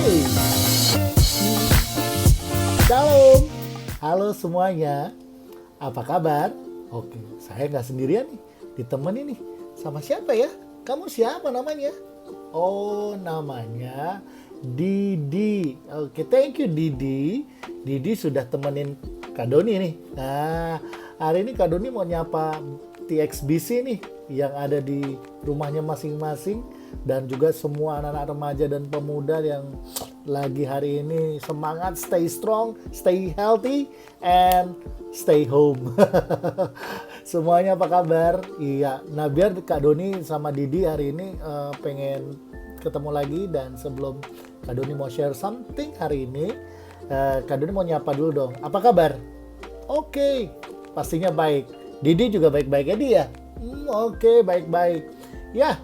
Hey, Shalom. Halo semuanya. Apa kabar? Oke, saya nggak sendirian nih. Ditemenin nih. Sama siapa ya? Kamu siapa namanya? Oh, namanya Didi. Oke, thank you Didi. Didi sudah temenin Kak Doni nih. Nah, hari ini Kak Doni mau nyapa TXBC nih yang ada di rumahnya masing-masing dan juga semua anak-anak remaja dan pemuda yang lagi hari ini semangat, stay strong, stay healthy, and stay home. Semuanya apa kabar? Iya, nah biar Kak Doni sama Didi hari ini pengen ketemu lagi, dan sebelum Kak Doni mau share something hari ini, Kak Doni mau nyapa dulu dong. Apa kabar? Oke, pastinya baik. Didi juga baik-baik ya dia? Oke, baik-baik. Ya,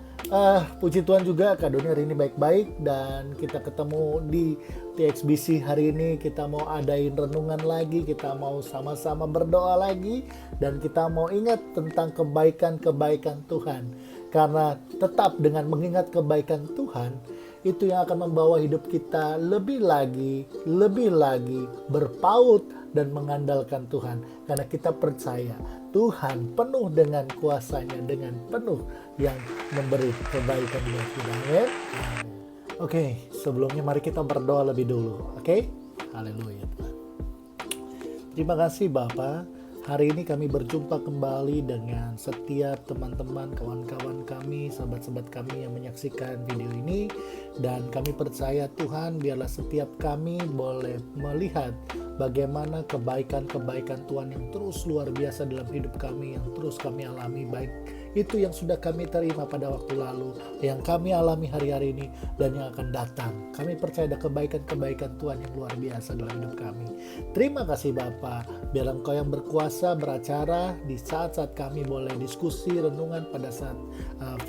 puji Tuhan juga Kak Doni hari ini baik-baik, dan kita ketemu di TXBC hari ini. Kita mau adain renungan lagi, kita mau sama-sama berdoa lagi, dan kita mau ingat tentang kebaikan-kebaikan Tuhan. Karena tetap dengan mengingat kebaikan Tuhan, itu yang akan membawa hidup kita lebih lagi berpaut dan mengandalkan Tuhan. Karena kita percaya Tuhan penuh dengan kuasanya, dengan penuh yang memberi kebaikan buat kita. Amin. Oke, sebelumnya mari kita berdoa lebih dulu. Oke? Haleluya. Terima kasih Bapa. Hari ini kami berjumpa kembali dengan setiap teman-teman, kawan-kawan kami, sahabat-sahabat kami yang menyaksikan video ini. Dan kami percaya Tuhan, biarlah setiap kami boleh melihat bagaimana kebaikan-kebaikan Tuhan yang terus luar biasa dalam hidup kami, yang terus kami alami, baik itu yang sudah kami terima pada waktu lalu, yang kami alami hari-hari ini, dan yang akan datang. Kami percaya ada kebaikan-kebaikan Tuhan yang luar biasa dalam hidup kami. Terima kasih Bapa, biar Engkau yang berkuasa beracara di saat-saat kami boleh diskusi, renungan, pada saat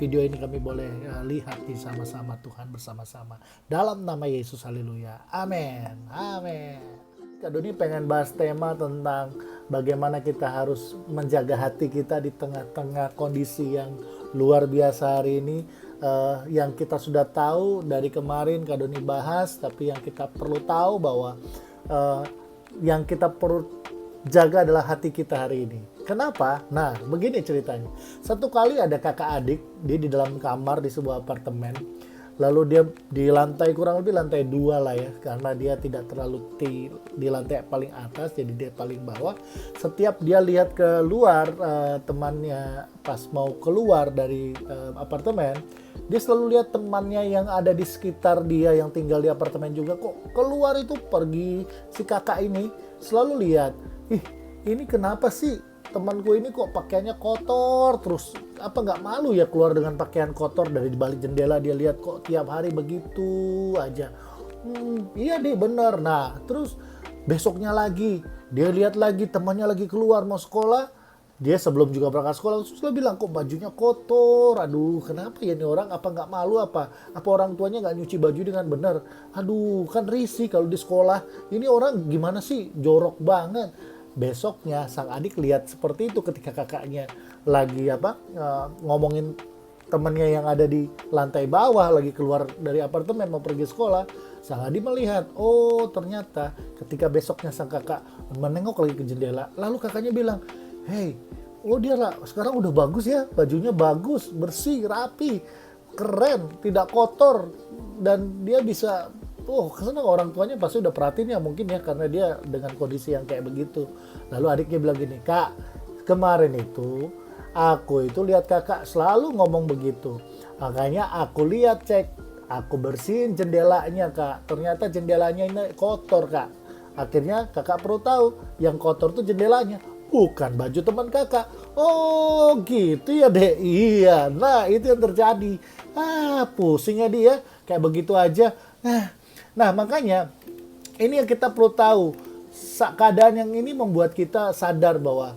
video ini kami boleh lihat di sama-sama Tuhan bersama-sama. Dalam nama Yesus, haleluya. Amin. Amin. Kak Doni pengen bahas tema tentang bagaimana kita harus menjaga hati kita di tengah-tengah kondisi yang luar biasa hari ini. Yang kita sudah tahu dari kemarin Kak Doni bahas, tapi yang kita perlu tahu bahwa yang kita perlu jaga adalah hati kita hari ini. Kenapa? Nah, begini ceritanya. Satu kali ada kakak adik, dia di dalam kamar di sebuah apartemen. Lalu dia di lantai, kurang lebih lantai 2 lah ya, karena dia tidak terlalu di lantai paling atas, jadi dia paling bawah. Setiap dia lihat keluar, temannya pas mau keluar dari apartemen, dia selalu lihat temannya yang ada di sekitar dia yang tinggal di apartemen juga kok keluar itu pergi. Si kakak ini selalu lihat, ini kenapa sih temanku ini kok pakaiannya kotor terus, apa nggak malu ya keluar dengan pakaian kotor. Dari balik jendela dia lihat kok tiap hari begitu aja. Iya deh, bener. Nah terus besoknya lagi dia lihat lagi temannya lagi keluar mau sekolah. Dia sebelum juga berangkat sekolah terus dia bilang kok bajunya kotor. Aduh, kenapa ya ini orang, apa nggak malu apa orang tuanya nggak nyuci baju dengan benar. Aduh, kan risih kalau di sekolah. Ini orang gimana sih, jorok banget. Besoknya sang adik lihat seperti itu ketika kakaknya lagi ngomongin temennya yang ada di lantai bawah lagi keluar dari apartemen mau pergi sekolah. Sang adik melihat, oh ternyata ketika besoknya sang kakak menengok lagi ke jendela, lalu kakaknya bilang, hey, oh dia lah sekarang udah bagus ya, bajunya bagus, bersih, rapi, keren, tidak kotor, dan dia bisa. Oh, karena orang tuanya pasti udah perhatiin ya mungkin ya, karena dia dengan kondisi yang kayak begitu. Lalu adiknya bilang gini, Kak, kemarin itu aku itu lihat kakak selalu ngomong begitu. Makanya aku lihat, cek, aku bersihin jendelanya Kak. Ternyata jendelanya ini kotor Kak. Akhirnya kakak perlu tahu, yang kotor tuh jendelanya, bukan baju teman kakak. Oh gitu ya dek. Iya, nah itu yang terjadi. Pusingnya dia kayak begitu aja. Nah makanya ini yang kita perlu tahu. Keadaan yang ini membuat kita sadar bahwa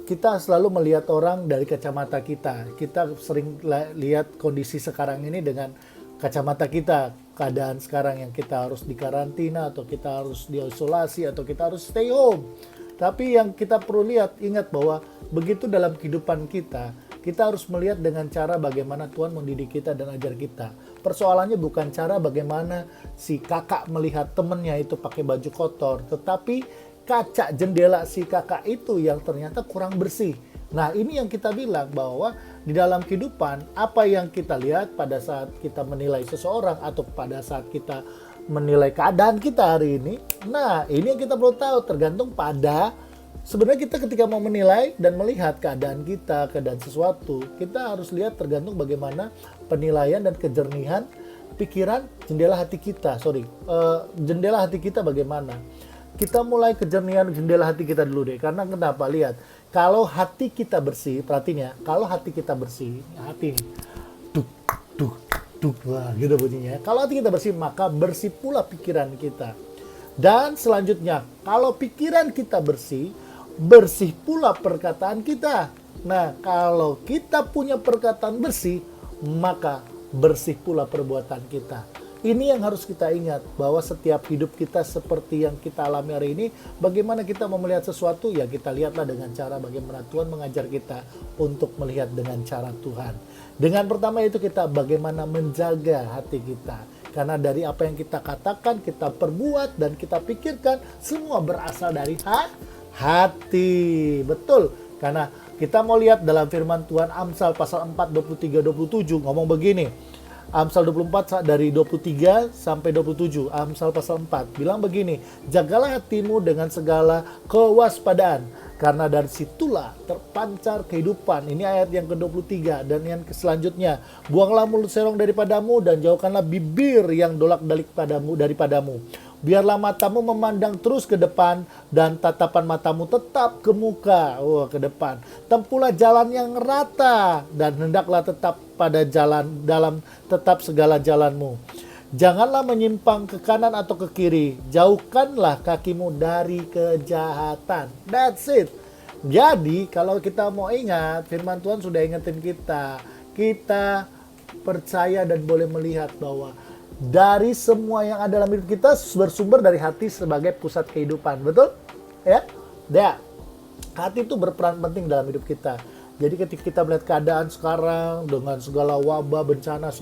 kita selalu melihat orang dari kacamata kita. Kita sering lihat kondisi sekarang ini dengan kacamata kita. Keadaan sekarang yang kita harus dikarantina, atau kita harus diisolasi, atau kita harus stay home. Tapi yang kita perlu lihat, ingat bahwa begitu dalam kehidupan kita Kita harus melihat dengan cara bagaimana Tuhan mendidik kita dan ajar kita. Persoalannya bukan cara bagaimana si kakak melihat temennya itu pakai baju kotor, tetapi kaca jendela si kakak itu yang ternyata kurang bersih. Nah, ini yang kita bilang bahwa di dalam kehidupan, apa yang kita lihat pada saat kita menilai seseorang atau pada saat kita menilai keadaan kita hari ini, nah ini yang kita perlu tahu, tergantung pada sebenarnya kita ketika mau menilai dan melihat keadaan kita, keadaan sesuatu, kita harus lihat tergantung bagaimana penilaian dan kejernihan pikiran jendela hati kita. Jendela hati kita bagaimana? Kita mulai kejernihan jendela hati kita dulu deh. Karena kenapa? Lihat, kalau hati kita bersih, perhatiin ya, kalau hati kita bersih, hati ini, wah gitu bunyinya. Kalau hati kita bersih, maka bersih pula pikiran kita. Dan selanjutnya, kalau pikiran kita bersih, bersih pula perkataan kita. Nah, kalau kita punya perkataan bersih, maka bersih pula perbuatan kita. Ini yang harus kita ingat, bahwa setiap hidup kita seperti yang kita alami hari ini, bagaimana kita mau melihat sesuatu, ya kita lihatlah dengan cara bagaimana Tuhan mengajar kita untuk melihat dengan cara Tuhan. Dengan pertama itu kita bagaimana menjaga hati kita. Karena dari apa yang kita katakan, kita perbuat, dan kita pikirkan, semua berasal dari hati. Betul, karena kita mau lihat dalam firman Tuhan Amsal pasal 4, 23-27 ngomong begini. Amsal 24 dari 23 sampai 27. Amsal pasal 4 bilang begini, jagalah hatimu dengan segala kewaspadaan, karena dari situlah terpancar kehidupan. Ini ayat yang ke-23 dan yang selanjutnya. Buanglah mulut serong daripadamu dan jauhkanlah bibir yang dolak-dalik daripadamu. Biarlah matamu memandang terus ke depan dan tatapan matamu tetap ke muka, ke depan. Tempuhlah jalan yang rata dan hendaklah tetap pada jalan dalam tetap segala jalanmu. Janganlah menyimpang ke kanan atau ke kiri. Jauhkanlah kakimu dari kejahatan. That's it. Jadi kalau kita mau ingat, firman Tuhan sudah ingetin kita. Kita percaya dan boleh melihat bahwa dari semua yang ada dalam hidup kita bersumber dari hati sebagai pusat kehidupan. Betul? Ya? Hati itu berperan penting dalam hidup kita. Jadi ketika kita melihat keadaan sekarang dengan segala wabah, bencana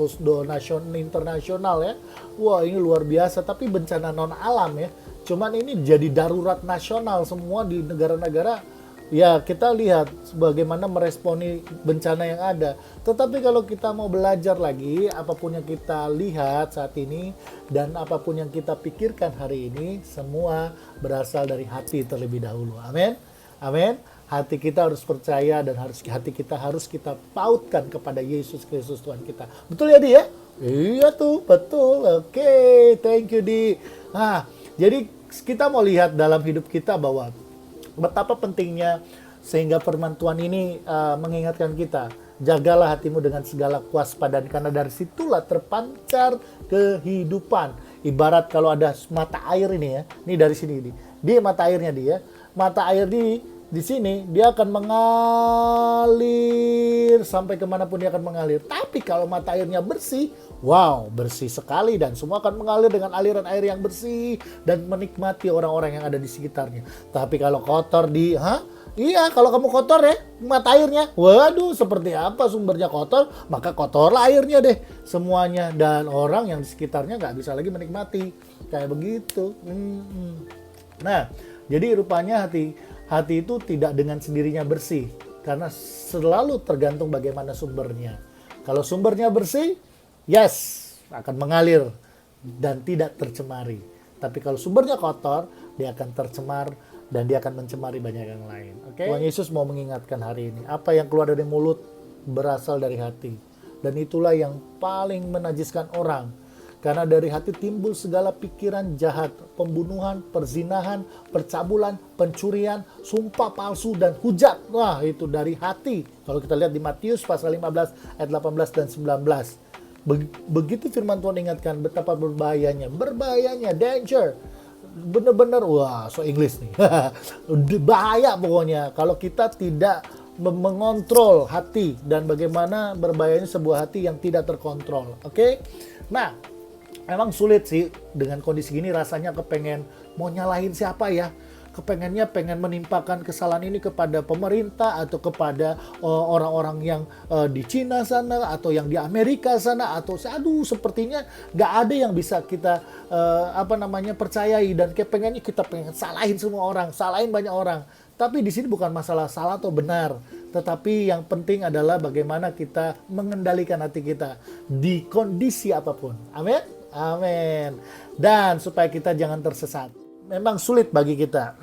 nasional, internasional ya. Wah, ini luar biasa, tapi bencana non alam ya. Cuman ini jadi darurat nasional semua di negara-negara. Ya, kita lihat bagaimana meresponi bencana yang ada. Tetapi kalau kita mau belajar lagi, apapun yang kita lihat saat ini dan apapun yang kita pikirkan hari ini, semua berasal dari hati terlebih dahulu. Amin. Amin. Hati kita harus percaya dan hati kita harus kita pautkan kepada Yesus Kristus Tuhan kita. Betul ya, Di ya? Iya tuh, betul. Oke, thank you, Di. Nah, jadi kita mau lihat dalam hidup kita bahwa betapa pentingnya sehingga firman Tuhan ini mengingatkan kita, jagalah hatimu dengan segala kewaspadaan, karena dari situlah terpancar kehidupan. Ibarat kalau ada mata air ini ya, ini dari sini dia mata airnya dia, mata air di sini dia akan mengalir sampai kemanapun dia akan mengalir. Tapi kalau mata airnya bersih, wow, bersih sekali dan semua akan mengalir dengan aliran air yang bersih dan menikmati orang-orang yang ada di sekitarnya. Tapi kalau kotor iya, kalau kamu kotor ya mata airnya, waduh, seperti apa sumbernya kotor, maka kotorlah airnya deh semuanya, dan orang yang di sekitarnya nggak bisa lagi menikmati. Kayak begitu. Nah, jadi rupanya hati itu tidak dengan sendirinya bersih, karena selalu tergantung bagaimana sumbernya. Kalau sumbernya bersih, yes, akan mengalir dan tidak tercemari. Tapi kalau sumbernya kotor, dia akan tercemar dan dia akan mencemari banyak yang lain. Oke? Tuhan Yesus mau mengingatkan hari ini, apa yang keluar dari mulut berasal dari hati. Dan itulah yang paling menajiskan orang. Karena dari hati timbul segala pikiran jahat, pembunuhan, perzinahan, percabulan, pencurian, sumpah palsu, dan hujat. Wah, itu dari hati. Kalau kita lihat di Matius pasal 15 ayat 18 dan 19. Begitu firman Tuhan ingatkan betapa berbahayanya, danger. Benar-benar, wah, so English nih. Bahaya pokoknya kalau kita tidak mengontrol hati, dan bagaimana berbahayanya sebuah hati yang tidak terkontrol. Oke? Nah, memang sulit sih dengan kondisi gini, rasanya kepengen mau nyalahin siapa ya. pengen menimpakan kesalahan ini kepada pemerintah atau kepada orang-orang yang di Cina sana atau yang di Amerika sana, atau sepertinya nggak ada yang bisa kita percayai, dan pengennya kita pengen salahin semua orang, salahin banyak orang. Tapi di sini bukan masalah salah atau benar, tetapi yang penting adalah bagaimana kita mengendalikan hati kita di kondisi apapun. Amin. Amin. Dan supaya kita jangan tersesat. Memang sulit bagi kita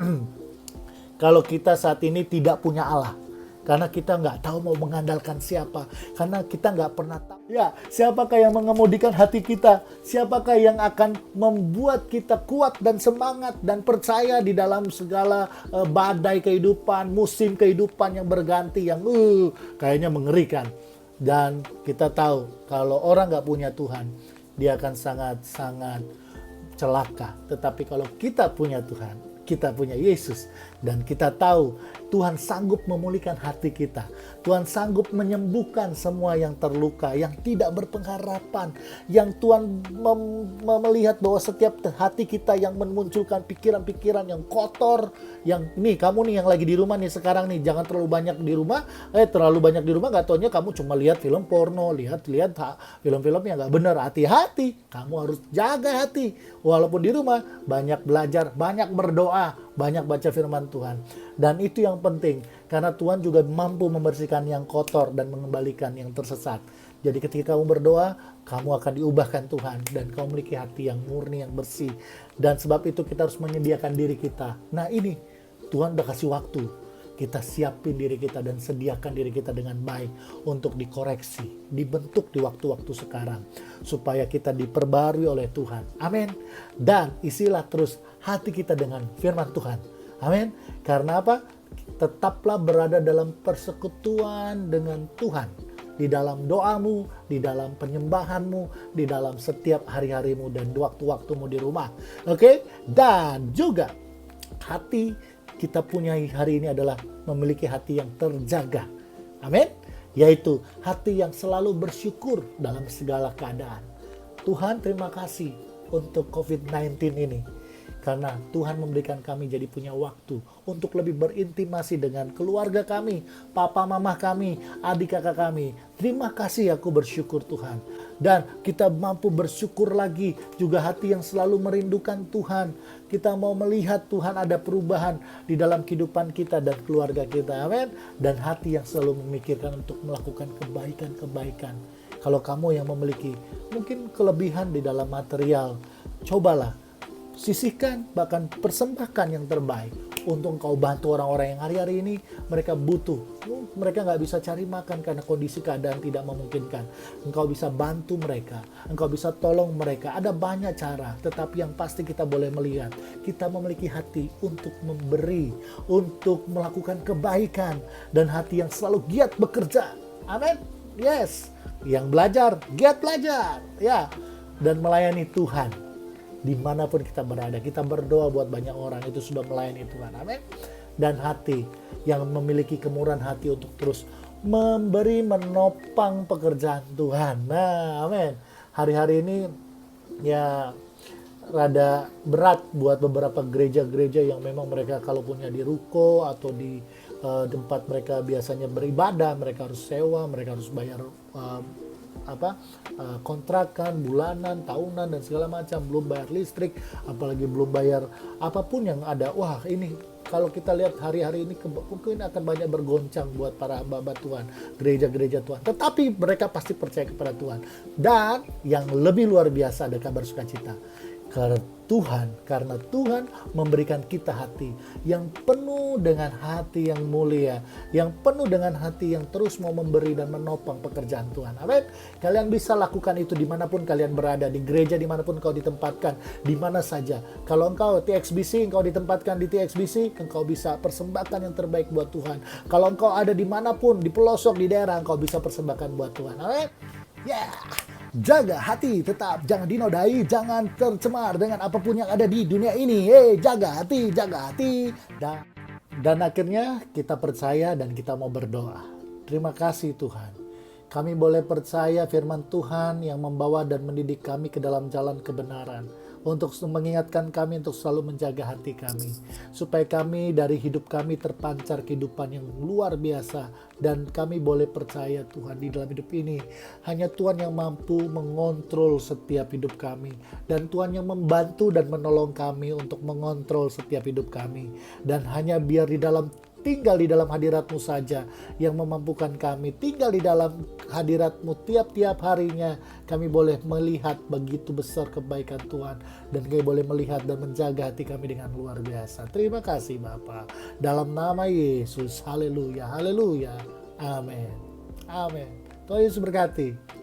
kalau kita saat ini tidak punya Allah. Karena kita nggak tahu mau mengandalkan siapa. Karena kita nggak pernah tahu. Ya, siapakah yang mengemudikan hati kita? Siapakah yang akan membuat kita kuat dan semangat dan percaya di dalam segala badai kehidupan, musim kehidupan yang berganti, yang kayaknya mengerikan. Dan kita tahu kalau orang nggak punya Tuhan, dia akan sangat-sangat celaka. Tetapi kalau kita punya Tuhan, kita punya Yesus, dan kita tahu Tuhan sanggup memulihkan hati kita. Tuhan sanggup menyembuhkan semua yang terluka, yang tidak berpengharapan, yang Tuhan melihat bahwa setiap hati kita yang memunculkan pikiran-pikiran yang kotor, yang kamu nih yang lagi di rumah nih sekarang nih, jangan terlalu banyak di rumah. Terlalu banyak di rumah gak taunya kamu cuma lihat film porno, lihat film-film yang gak benar. Hati-hati, kamu harus jaga hati. Walaupun di rumah, banyak belajar, banyak berdoa, banyak baca firman Tuhan. Dan itu yang penting, karena Tuhan juga mampu membersihkan yang kotor dan mengembalikan yang tersesat. Jadi ketika kamu berdoa, kamu akan diubahkan Tuhan, dan kamu memiliki hati yang murni, yang bersih. Dan sebab itu kita harus menyediakan diri kita. Nah ini, Tuhan udah kasih waktu. Kita siapin diri kita dan sediakan diri kita dengan baik untuk dikoreksi, dibentuk di waktu-waktu sekarang, supaya kita diperbarui oleh Tuhan. Amin. Dan isilah terus hati kita dengan firman Tuhan. Amin. Karena apa? Tetaplah berada dalam persekutuan dengan Tuhan. Di dalam doamu, di dalam penyembahanmu, di dalam setiap hari-harimu dan waktu-waktumu di rumah. Oke? Dan juga hati kita punya hari ini adalah memiliki hati yang terjaga. Amin. Yaitu hati yang selalu bersyukur dalam segala keadaan. Tuhan, terima kasih untuk COVID-19 ini. Karena Tuhan memberikan kami jadi punya waktu untuk lebih berintimasi dengan keluarga kami, papa mama kami, adik kakak kami. Terima kasih, aku bersyukur Tuhan. Dan kita mampu bersyukur lagi juga hati yang selalu merindukan Tuhan. Kita mau melihat Tuhan ada perubahan di dalam kehidupan kita dan keluarga kita. Amin. Dan hati yang selalu memikirkan untuk melakukan kebaikan-kebaikan. Kalau kamu yang memiliki mungkin kelebihan di dalam material, cobalah sisihkan, bahkan persembahkan yang terbaik untuk engkau bantu orang-orang yang hari-hari ini mereka butuh. Mereka nggak bisa cari makan karena kondisi keadaan tidak memungkinkan. Engkau bisa bantu mereka, engkau bisa tolong mereka. Ada banyak cara, tetapi yang pasti kita boleh melihat kita memiliki hati untuk memberi, untuk melakukan kebaikan, dan hati yang selalu giat bekerja. Amin. Yes. Yang belajar, giat belajar, ya, dan melayani Tuhan. Dimanapun kita berada, kita berdoa buat banyak orang, itu sudah melayani Tuhan. Amin. Dan hati yang memiliki kemurahan hati untuk terus memberi, menopang pekerjaan Tuhan. Nah, amin. Hari-hari ini ya rada berat buat beberapa gereja-gereja yang memang mereka kalau punya di ruko atau di tempat mereka biasanya beribadah, mereka harus sewa, mereka harus bayar kontrakan bulanan, tahunan, dan segala macam, belum bayar listrik, apalagi belum bayar apapun yang ada. Wah, ini kalau kita lihat hari-hari ini mungkin akan banyak bergoncang buat para hamba Tuhan, gereja-gereja Tuhan. Tetapi mereka pasti percaya kepada Tuhan. Dan yang lebih luar biasa ada kabar sukacita. Karena Tuhan memberikan kita hati yang penuh dengan hati yang mulia, yang penuh dengan hati yang terus mau memberi dan menopang pekerjaan Tuhan. Amin. Kalian bisa lakukan itu dimanapun kalian berada, di gereja dimanapun kau ditempatkan, di mana saja. Kalau engkau TXBC, engkau ditempatkan di TXBC, engkau bisa persembahkan yang terbaik buat Tuhan. Kalau engkau ada dimanapun, di pelosok, di daerah, engkau bisa persembahkan buat Tuhan. Amin. Ya, jaga hati tetap, jangan dinodai, jangan tercemar dengan apapun yang ada di dunia ini. Jaga hati, jaga hati. Dan akhirnya kita percaya dan kita mau berdoa. Terima kasih Tuhan. Kami boleh percaya firman Tuhan yang membawa dan mendidik kami ke dalam jalan kebenaran. untuk mengingatkan kami untuk selalu menjaga hati kami, supaya kami dari hidup kami terpancar kehidupan yang luar biasa, dan kami boleh percaya Tuhan di dalam hidup ini hanya Tuhan yang mampu mengontrol setiap hidup kami, dan Tuhan yang membantu dan menolong kami untuk mengontrol setiap hidup kami, dan hanya biar tinggal di dalam hadirat-Mu saja yang memampukan kami tinggal di dalam hadirat-Mu tiap-tiap harinya. Kami boleh melihat begitu besar kebaikan Tuhan, dan kami boleh melihat dan menjaga hati kami dengan luar biasa. Terima kasih Bapa, dalam nama Yesus. Haleluya, haleluya, amin, amin. Tuhan Yesus berkati.